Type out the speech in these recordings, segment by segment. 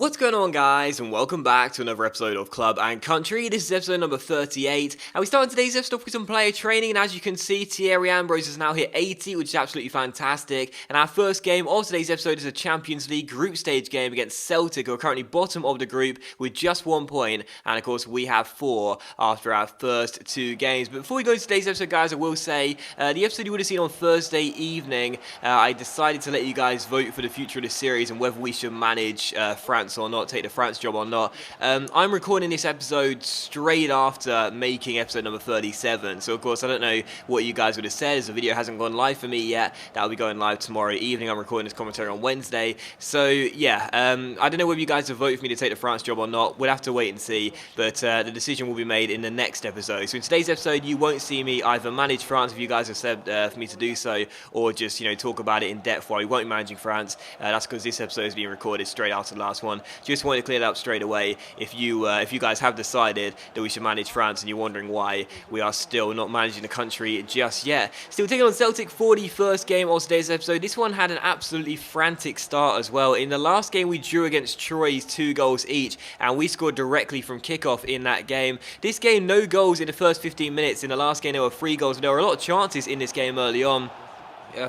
What's going on, guys, and welcome back to another episode of Club and Country. This is episode number 38, and we start today's episode with some player training, and as you can see, Thierry Ambrose is now hit 80, which is absolutely fantastic, and our first game of today's episode is a Champions League group stage game against Celtic, who are currently bottom of the group with just 1 point, and of course, we have 4 after our first 2 games. But before we go into today's episode, guys, I will say, the episode you would have seen on Thursday evening, I decided to let you guys vote for the future of the series and whether we should manage France or not, take the France job or not. I'm recording this episode straight after making episode number 37, so of course I don't know what you guys would have said, as the video hasn't gone live for me yet. That'll be going live tomorrow evening. I'm recording this commentary on Wednesday, so yeah, I don't know whether you guys have voted for me to take the France job or not. We'll have to wait and see, but the decision will be made in the next episode. So in today's episode, you won't see me either manage France if you guys have said for me to do so, or just, talk about it in depth while we won't be managing France. That's because this episode is being recorded straight after the last one. Just wanted to clear that up straight away. If you guys have decided that we should manage France and you're wondering why we are still not managing the country just yet. Still taking on Celtic for the first game of today's episode. This one had an absolutely frantic start as well. In the last game we drew against Charities 2 goals each, and we scored directly from kickoff in that game. This game, no goals in the first 15 minutes. In the last game there were 3 goals, but there were a lot of chances in this game early on.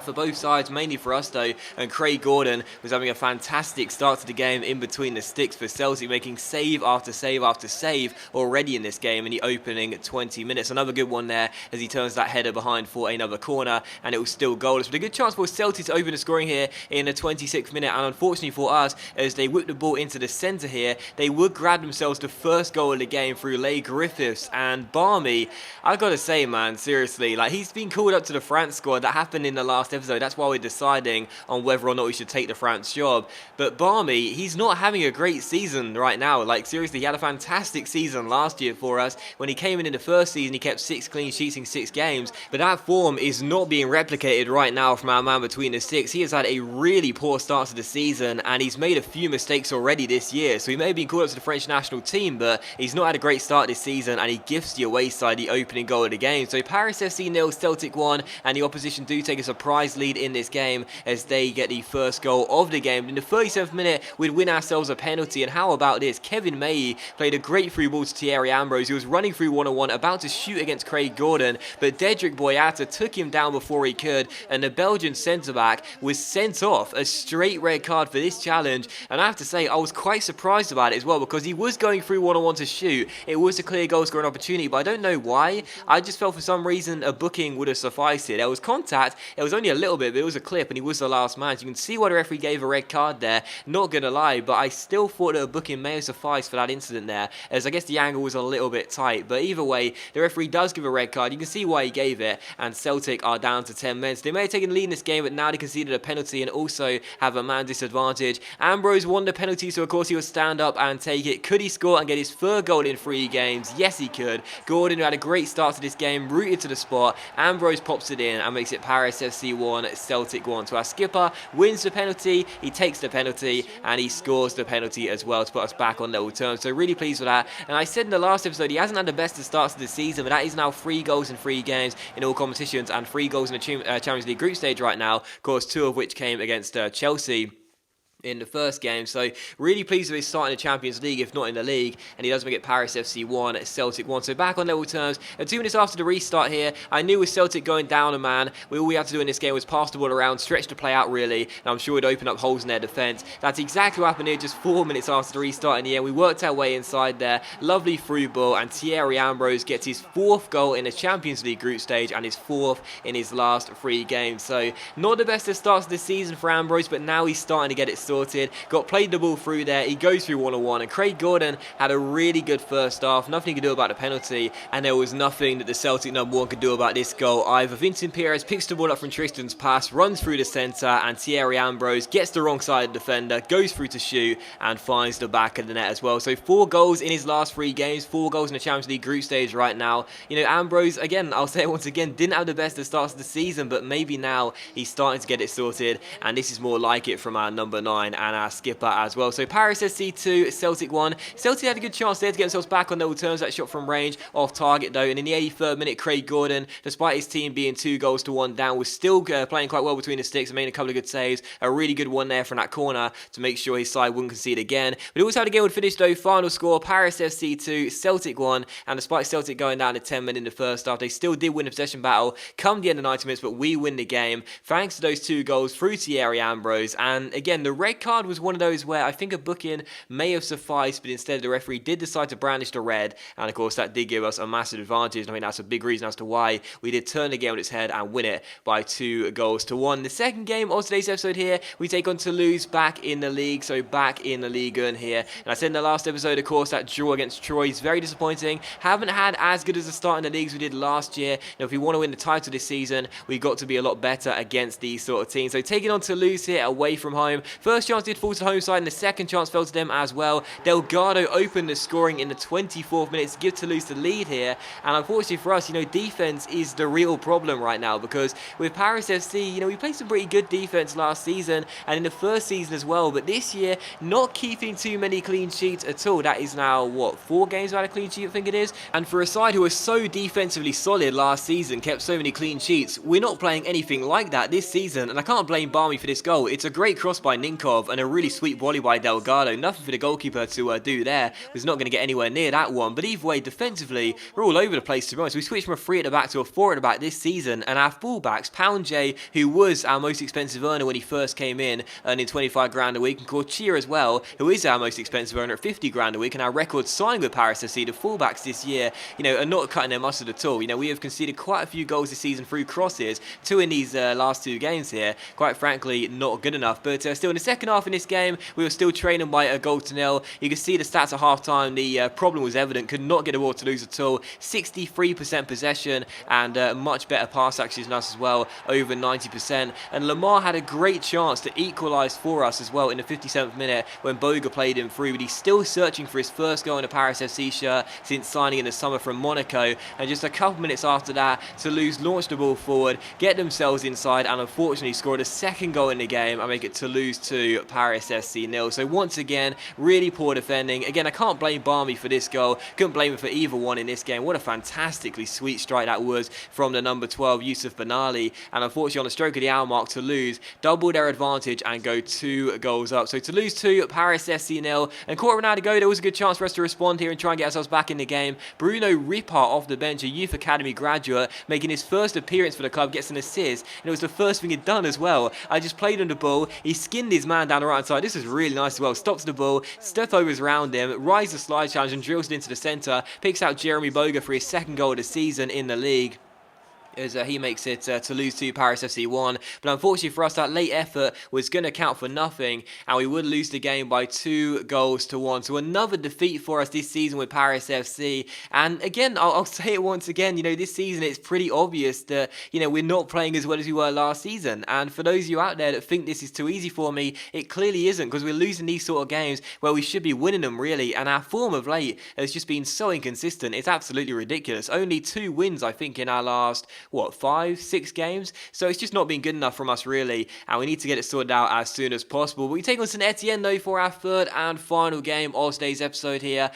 For both sides, mainly for us though, and Craig Gordon was having a fantastic start to the game in between the sticks for Celtic, making save after save after save already in this game in the opening 20 minutes. Another good one there as he turns that header behind for another corner, and it was still goalless. But a good chance for Celtic to open the scoring here in the 26th minute, and unfortunately for us, as they whipped the ball into the centre here, they would grab themselves the first goal of the game through Leigh Griffiths. And Barmy, I gotta say, man, seriously, like, he's been called up to the France squad. That happened in the last episode. That's why we're deciding on whether or not we should take the France job. But Barmy, he's not having a great season right now. Like, seriously, he had a fantastic season last year for us. When he came in the first season, he kept 6 clean sheets in 6 games. But that form is not being replicated right now from our man between the sticks. He has had a really poor start to the season, and he's made a few mistakes already this year. So he may have been called up to the French national team, but he's not had a great start this season, and he gifts the away side the opening goal of the game. So Paris FC 0, Celtic 1, and the opposition do take a surprise lead in this game as they get the first goal of the game. In the 37th minute, we'd win ourselves a penalty, and how about this? Kevin May played a great through ball to Thierry Ambrose. He was running through one-on-one, about to shoot against Craig Gordon, but Dedrick Boyata took him down before he could, and the Belgian centre-back was sent off. A straight red card for this challenge, and I have to say, I was quite surprised about it as well, because he was going through one-on-one to shoot. It was a clear goal-scoring opportunity, but I don't know why. I just felt for some reason a booking would have sufficed here. There was contact, it was only a little bit, but it was a clip, and he was the last man. So you can see why the referee gave a red card there. Not gonna lie, but I still thought that a booking may have sufficed for that incident there, as I guess the angle was a little bit tight. But either way, the referee does give a red card. You can see why he gave it, and Celtic are down to 10 men. So they may have taken the lead in this game, but now they conceded a penalty and also have a man disadvantage. Ambrose won the penalty, so of course he will stand up and take it. Could he score and get his 3rd goal in 3 games? Yes, he could. Gordon, who had a great start to this game, rooted to the spot. Ambrose pops it in and makes it Paris FC 1, Celtic 1. So our skipper wins the penalty, he takes the penalty, and he scores the penalty as well to put us back on level terms. So really pleased with that. And I said in the last episode, he hasn't had the best of starts of the season, but that is now 3 goals in 3 games in all competitions, and 3 goals in the Champions League group stage right now. Of course, 2 of which came against Chelsea in the first game. So really pleased with his start in the Champions League, if not in the league, and he does make it Paris FC 1, Celtic 1. So back on level terms, and 2 minutes after the restart here, I knew with Celtic going down a man, all we had to do in this game was pass the ball around, stretch the play out really, and I'm sure it'd open up holes in their defence. That's exactly what happened here just 4 minutes after the restart in the end. We worked our way inside there, lovely through ball, and Thierry Ambrose gets his 4th goal in the Champions League group stage and his 4th in his last 3 games. So not the best of starts of this season for Ambrose, but now he's starting to get it sorted. Got played the ball through there, he goes through one-on-one, and Craig Gordon had a really good first half. Nothing he could do about the penalty, and there was nothing that the Celtic number 1 could do about this goal either. Vincent Perez picks the ball up from Tristan's pass, runs through the centre, and Thierry Ambrose gets the wrong side of the defender, goes through to shoot, and finds the back of the net as well. So 4 goals in his last 3 games, 4 goals in the Champions League group stage right now. Ambrose, again, I'll say it once again, didn't have the best of starts of the season, but maybe now he's starting to get it sorted, and this is more like it from our number 9. line and our skipper as well. So Paris FC 2, Celtic 1. Celtic had a good chance there to get themselves back on their terms. That shot from range, off target though, and in the 83rd minute, Craig Gordon, despite his team being 2-1 down, was still playing quite well between the sticks and made a couple of good saves. A really good one there from that corner to make sure his side wouldn't concede again. But also how the game would finish though, final score, Paris FC 2, Celtic 1, and despite Celtic going down to 10 men in the first half, they still did win the possession battle come the end of 90 minutes, but we win the game thanks to those 2 goals through Thierry Ambrose. And again, the red card was one of those where I think a booking may have sufficed, but instead the referee did decide to brandish the red, and of course that did give us a massive advantage. I mean, that's a big reason as to why we did turn the game on its head and win it by 2-1. The second game of today's episode here, we take on Toulouse back in the league, so back in the Ligue 1 here. And I said in the last episode, of course, that draw against Troyes is very disappointing. Haven't had as good as a start in the leagues we did last year. Now, if we want to win the title this season, we've got to be a lot better against these sort of teams. So taking on Toulouse here away from home. First chance did fall to the home side, and the second chance fell to them as well. Delgado opened the scoring in the 24th minute to give Toulouse the lead here. And unfortunately for us, defense is the real problem right now, because with Paris FC, we played some pretty good defense last season and in the first season as well. But this year, not keeping too many clean sheets at all. That is now, 4 games without a clean sheet, I think it is. And for a side who was so defensively solid last season, kept so many clean sheets, we're not playing anything like that this season. And I can't blame Barmy for this goal. It's a great cross by Ninkov and a really sweet volley by Delgado. Nothing for the goalkeeper to do there. Was not going to get anywhere near that one. But either way, defensively, we're all over the place, to be honest. We switched from a 3 at the back to a 4 at the back this season, and our fullbacks, Pound J, who was our most expensive earner when he first came in, earning 25 grand a week, and Corchia as well, who is our most expensive earner at 50 grand a week, and our record signing with Paris FC, the fullbacks this year, are not cutting their mustard at all. We have conceded quite a few goals this season through crosses, 2 in these last 2 games here. Quite frankly, not good enough. But still, in the second half in this game, we were still trailing by a goal to nil. You can see the stats at half time. The problem was evident. Could not get a ball to lose at all. 63% possession and much better pass accuracy than us as well, over 90%. And Lamar had a great chance to equalise for us as well in the 57th minute when Boga played him through, but he's still searching for his first goal in a Paris FC shirt since signing in the summer from Monaco. And just a couple minutes after that, Toulouse launched the ball forward, get themselves inside, and unfortunately scored a second goal in the game and make it Toulouse 2, Paris FC 0. So once again, really poor defending. Again, I can't blame Barmy for this goal. Couldn't blame him for either one in this game. What a fantastically sweet strike that was from the number 12, Yusuf Benali. And unfortunately, on the stroke of the hour mark, Toulouse doubled their advantage and go 2 goals up. So Toulouse 2, Paris FC 0. And caught Ronaldo go. There was a good chance for us to respond here and try and get ourselves back in the game. Bruno Ripart off the bench, a youth academy graduate, making his first appearance for the club, gets an assist. And it was the first thing he'd done as well. I just played on the ball. He skinned his man down the right hand side. This is really nice as well. Stops the ball, step overs around him, rises the slide challenge and drills it into the centre. Picks out Jeremy Boga for his second goal of the season in the league, as he makes it Toulouse 2, Paris FC 1. But unfortunately for us, that late effort was going to count for nothing, and we would lose the game by 2-1. So another defeat for us this season with Paris FC. And again, I'll say it once again, this season it's pretty obvious that, we're not playing as well as we were last season. And for those of you out there that think this is too easy for me, it clearly isn't, because we're losing these sort of games where we should be winning them, really. And our form of late has just been so inconsistent. It's absolutely ridiculous. Only 2 wins, I think, in our last 5, 6 games. So it's just not been good enough from us, really, and we need to get it sorted out as soon as possible. But we take on St Etienne though for our third and final game of today's episode here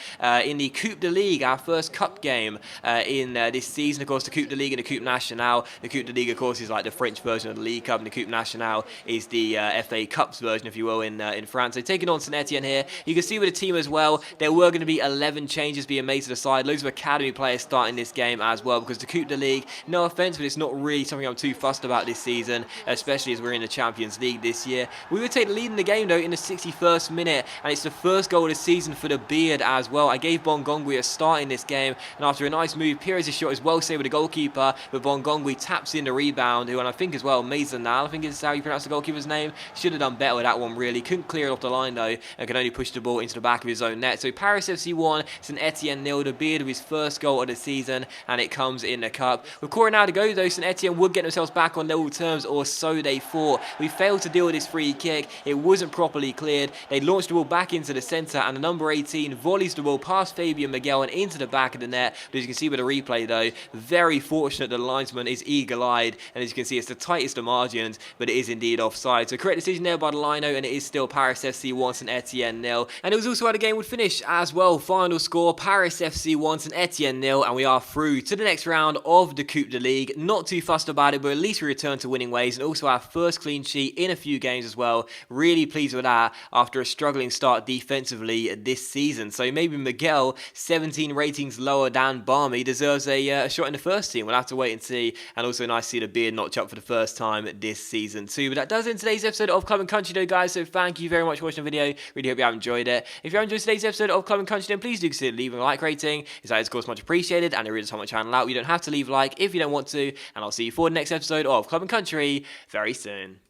in the Coupe de Ligue, our first cup game in this season. Of course, the Coupe de Ligue and the Coupe Nationale. The Coupe de Ligue, of course, is like the French version of the League Cup, and the Coupe Nationale is the FA Cups version, if you will, in France. So taking on St Etienne here, you can see with the team as well, there were going to be 11 changes being made to the side. Loads of academy players starting this game as well, because the Coupe de Ligue, no offense, but it's not really something I'm too fussed about this season, especially as we're in the Champions League this year. We would take the lead in the game though in the 61st minute, and it's the first goal of the season for the Beard as well. I gave Bongongwe a start in this game, and after a nice move, Pires' shot is well saved with the goalkeeper, but Bongongwe taps in the rebound, who, and I think as well, Maisonal, I think is how you pronounce the goalkeeper's name, should have done better with that one, really. Couldn't clear it off the line though, and could only push the ball into the back of his own net. So Paris FC 1, St Etienne 0, the Beard with his first goal of the season, and it comes in the cup. With Coronado had a go though. St Etienne would get themselves back on level terms, or so they thought. We failed to deal with this free kick. It wasn't properly cleared. They launched the ball back into the centre, and the number 18 volleys the ball past Fabian Miguel and into the back of the net. But as you can see with the replay though, very fortunate the linesman is eagle-eyed, and as you can see it's the tightest of margins, but it is indeed offside. So correct decision there by the lino, and it is still Paris FC 1, St Etienne 0. And it was also how the game would finish as well. Final score, Paris FC 1, St Etienne 0, and we are through to the next round of the Coupe de Ligue. Not too fussed about it, but at least we return to winning ways, and also our first clean sheet in a few games as well. Really pleased with that after a struggling start defensively this season. So maybe Miguel, 17 ratings lower than Barmy, deserves a shot in the first team. We'll have to wait and see. And also nice to see the beard notch up for the first time this season too. But that does end today's episode of Club and Country though, guys. So thank you very much for watching the video. Really hope you have enjoyed it. If you have enjoyed today's episode of Club and Country, then please do consider leaving a like rating. That is of course much appreciated, and it really does help my channel out. You don't have to leave a like if you don't want to. And I'll see you for the next episode of Club and Country very soon.